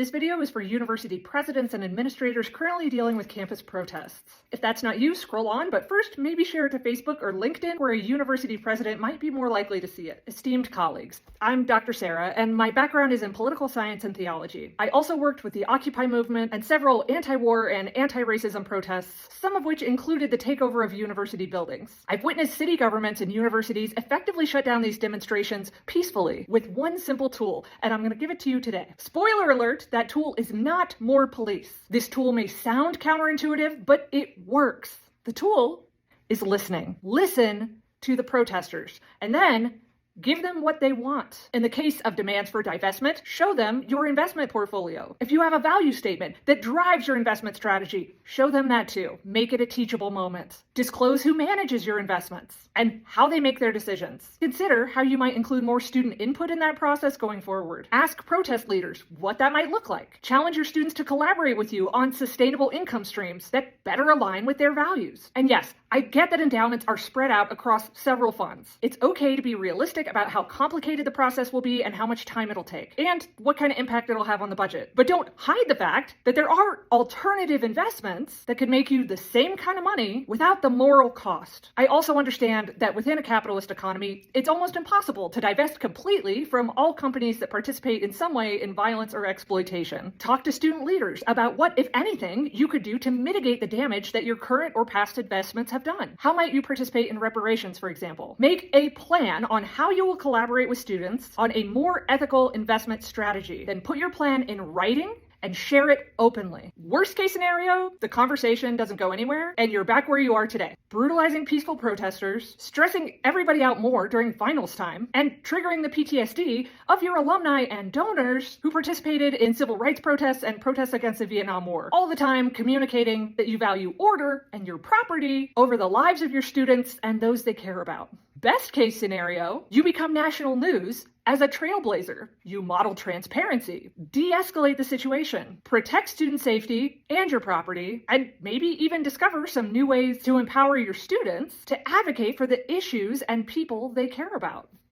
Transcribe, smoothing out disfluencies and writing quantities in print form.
This video is for university presidents and administrators currently dealing with campus protests. If that's not you, scroll on, but first maybe share it to Facebook or LinkedIn where a university president might be more likely to see it. Esteemed colleagues, I'm Dr. Sarah, and my background is in political science and theology. I also worked with the Occupy movement and several anti-war and anti-racism protests, some of which included the takeover of university buildings. I've witnessed city governments and universities effectively shut down these demonstrations peacefully with one simple tool, and I'm going to give it to you today. Spoiler alert, that tool is not more police. This tool may sound counterintuitive, but it works. The tool is listening. Listen to the protesters, and then give them what they want. In the case of demands for divestment, show them your investment portfolio. If you have a value statement that drives your investment strategy, show them that too. Make it a teachable moment. Disclose who manages your investments and how they make their decisions. Consider how you might include more student input in that process going forward. Ask protest leaders what that might look like. Challenge your students to collaborate with you on sustainable income streams that better align with their values. And yes, I get that endowments are spread out across several funds. It's okay to be realistic about how complicated the process will be and how much time it'll take, and what kind of impact it'll have on the budget. But don't hide the fact that there are alternative investments that could make you the same kind of money without the moral cost. I also understand that within a capitalist economy, it's almost impossible to divest completely from all companies that participate in some way in violence or exploitation. Talk to student leaders about what, if anything, you could do to mitigate the damage that your current or past investments have done. How might you participate in reparations, for example? Make a plan on how you will collaborate with students on a more ethical investment strategy. Then put your plan in writing and share it openly. Worst case scenario, the conversation doesn't go anywhere and you're back where you are today, brutalizing peaceful protesters, stressing everybody out more during finals time, and triggering the PTSD of your alumni and donors who participated in civil rights protests and protests against the Vietnam War. All the time communicating that you value order and your property over the lives of your students and those they care about. Best case scenario, you become national news as a trailblazer. You model transparency, de-escalate the situation, protect student safety and your property, and maybe even discover some new ways to empower your students to advocate for the issues and people they care about.